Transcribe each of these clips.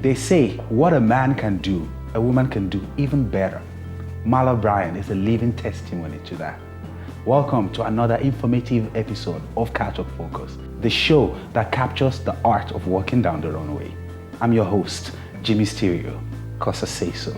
They say what a man can do, a woman can do even better. Mala Bryan is a living testimony to that. Welcome to another informative episode of Catwalk Focus, the show that captures the art of walking down the runway. I'm your host, Jimisterio, 'cause I say so.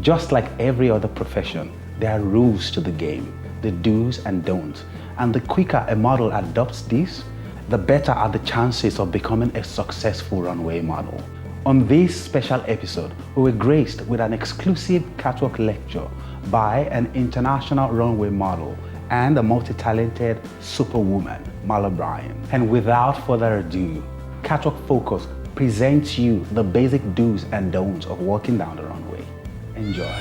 Just like every other profession, there are rules to the game, the do's and don'ts, and the quicker a model adopts these, the better are the chances of becoming a successful runway model. On this special episode, we were graced with an exclusive catwalk lecture by an international runway model and a multi-talented superwoman, Mala Bryan. And without further ado, Catwalk Focus presents you the basic do's and don'ts of walking down the runway. Enjoy.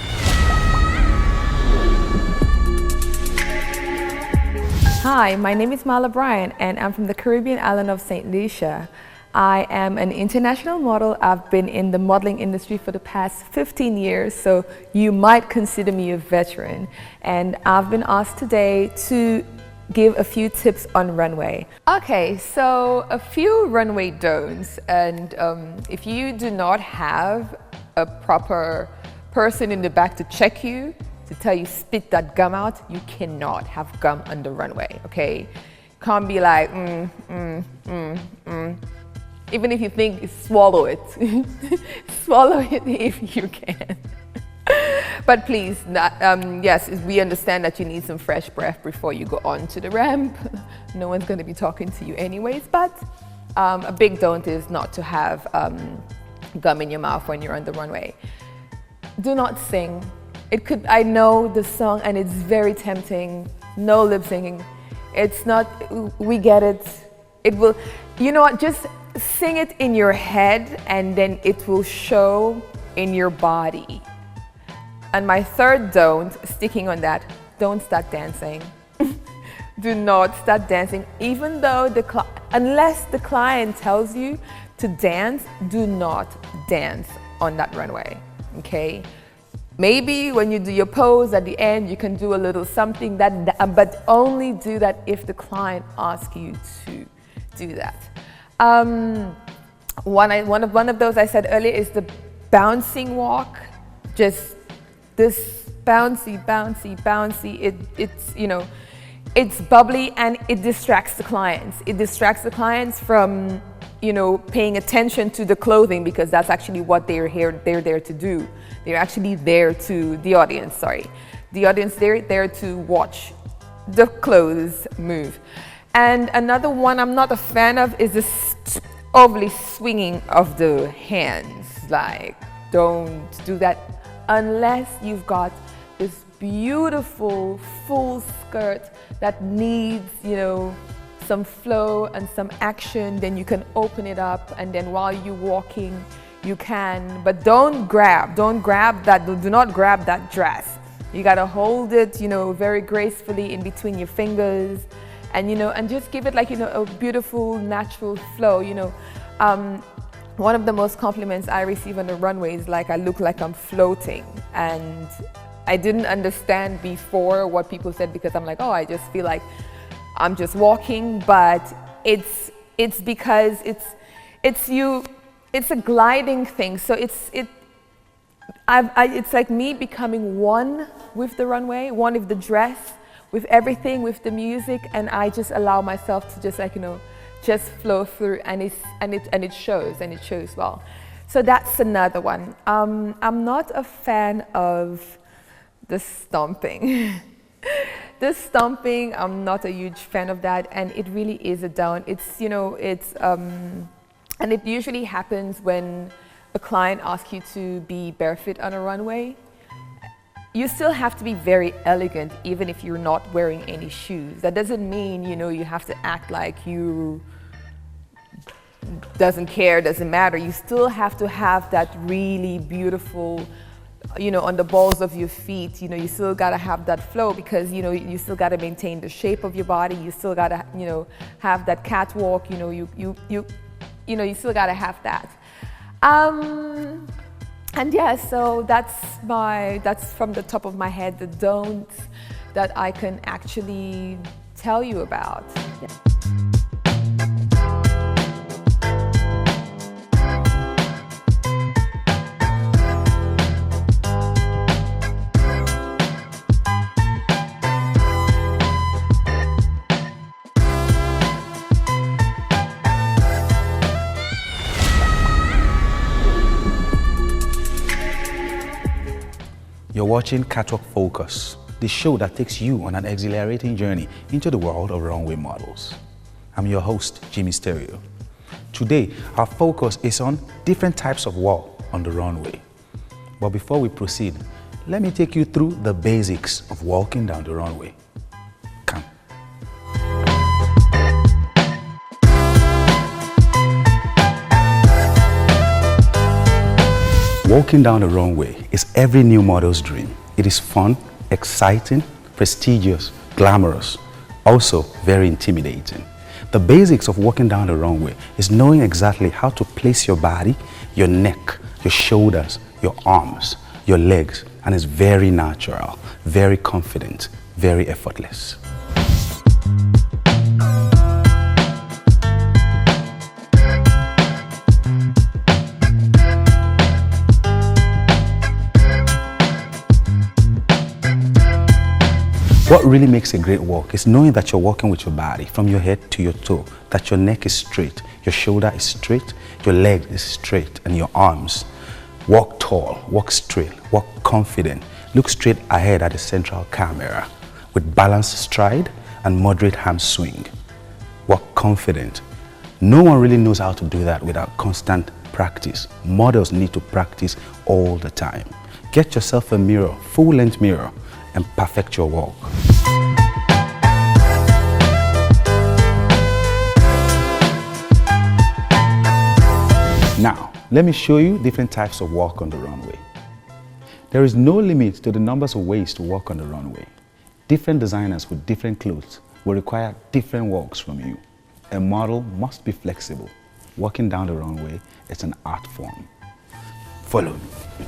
Hi, my name is Mala Bryan and I'm from the Caribbean island of St. Lucia. I am an international model. I've been in the modeling industry for the past 15 years, so you might consider me a veteran. And I've been asked today to give a few tips on runway. Okay, so a few runway don'ts, and if you do not have a proper person in the back to check you, to tell you spit that gum out, you cannot have gum on the runway, okay? Can't be like, Even if you think, swallow it. Swallow it if you can. But please, yes, we understand that you need some fresh breath before you go on to the ramp. No one's gonna be talking to you anyways, but a big don't is not to have gum in your mouth when you're on the runway. Do not sing. I know the song and it's very tempting. No lip syncing. It's not, we get it. It will, you know what, just sing it in your head and then it will show in your body. And my third don't, sticking on that, don't start dancing. Do not start dancing, even though unless the client tells you to dance, do not dance on that runway, okay? Maybe when you do your pose at the end, you can do a little something, but only do that if the client asks you to do that. One of those I said earlier is the bouncing walk. Just this bouncy. It's, you know, it's bubbly and it distracts the clients. It distracts the clients from, you know, paying attention to the clothing, because that's actually what they're there to do. They're actually there to, the audience, they're there to watch the clothes move. And another one I'm not a fan of is this overly swinging of the hands. Like, don't do that unless you've got this beautiful full skirt that needs, you know, some flow and some action. Then you can open it up, and then while you're walking, you can, but do not grab that dress. You gotta hold it, you know, very gracefully in between your fingers, and, you know, and just give it like, you know, a beautiful natural flow, you know. One of the most compliments I receive on the runway is like I look like I'm floating, and I didn't understand before what people said, because I'm like, oh, I just feel like I'm just walking, but it's because it's a gliding thing. So it's like me becoming one with the runway, one with the dress, with everything, with the music, and I just allow myself to just, like, you know, just flow through, and it shows well. So that's another one. I'm not a fan of the stomping. The stomping, I'm not a huge fan of that, and it really is a down. It's, you know, and it usually happens when a client asks you to be barefoot on a runway. You still have to be very elegant, even if you're not wearing any shoes. That doesn't mean, you know, you have to act like you doesn't care, doesn't matter. You still have to have that really beautiful, you know, on the balls of your feet, you know, you still gotta have that flow, because, you know, you still gotta maintain the shape of your body. You still gotta, you know, have that catwalk, you know, you still gotta have that. And yeah, so that's from the top of my head, the don'ts that I can actually tell you about. Yeah. You're watching Catwalk Focus, the show that takes you on an exhilarating journey into the world of runway models. I'm your host, Jimisterio. Today, our focus is on different types of walk on the runway. But before we proceed, let me take you through the basics of walking down the runway. Come. Walking down the runway is every new model's dream. It is fun, exciting, prestigious, glamorous, also very intimidating. The basics of walking down the runway is knowing exactly how to place your body, your neck, your shoulders, your arms, your legs, and it's very natural, very confident, very effortless. What really makes a great walk is knowing that you're walking with your body from your head to your toe, that your neck is straight, your shoulder is straight, your leg is straight, and your arms. Walk tall, walk straight, walk confident, look straight ahead at the central camera with balanced stride and moderate ham swing. Walk confident. No one really knows how to do that without constant practice. Models need to practice all the time. Get yourself a mirror, full-length mirror, and perfect your walk. Now, let me show you different types of walk on the runway. There is no limit to the numbers of ways to walk on the runway. Different designers with different clothes will require different walks from you. A model must be flexible. Walking down the runway is an art form. Follow me.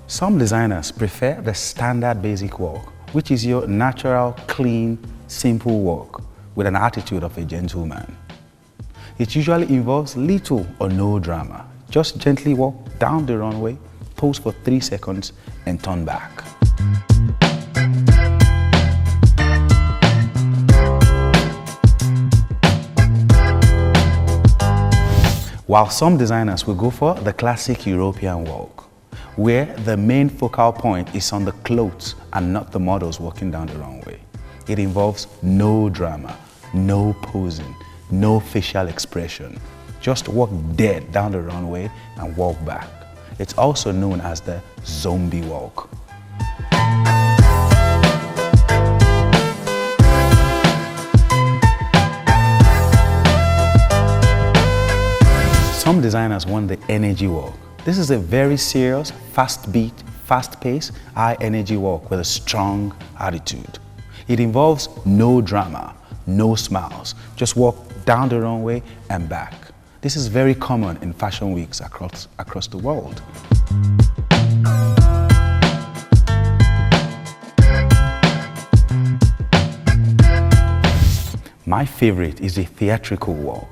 Some designers prefer the standard basic walk, which is your natural, clean, simple walk with an attitude of a gentleman. It usually involves little or no drama. Just gently walk down the runway, pose for 3 seconds, and turn back. While some designers will go for the classic European walk, where the main focal point is on the clothes and not the models walking down the runway. It involves no drama, no posing, no facial expression. Just walk dead down the runway and walk back. It's also known as the zombie walk. Some designers want the energy walk. This is a very serious, fast beat, fast pace, high energy walk with a strong attitude. It involves no drama, no smiles. Just walk down the runway and back. This is very common in fashion weeks across the world. My favorite is the theatrical walk.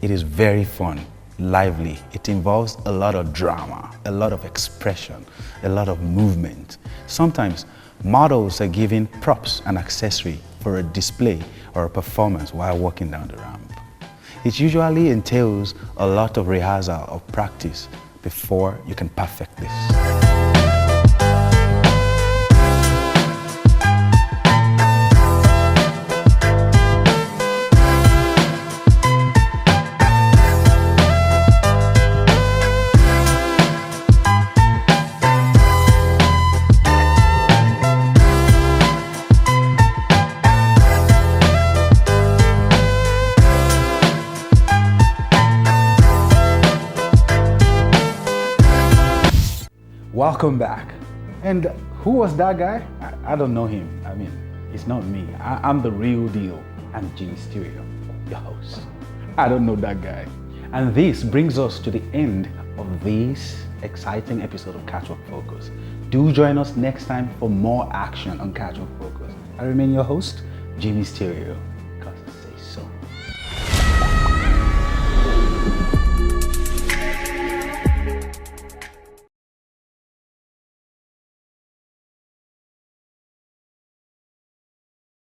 It is very fun, lively. It involves a lot of drama, a lot of expression, a lot of movement. Sometimes models are given props and accessory for a display or a performance while walking down the ramp. It usually entails a lot of rehearsal or practice before you can perfect this. Welcome back. And who was that guy? I don't know him. I mean, it's not me. I'm the real deal. I'm Jimisterio, your host. I don't know that guy. And this brings us to the end of this exciting episode of Catwalk Focus. Do join us next time for more action on Catwalk Focus. I remain your host, Jimisterio.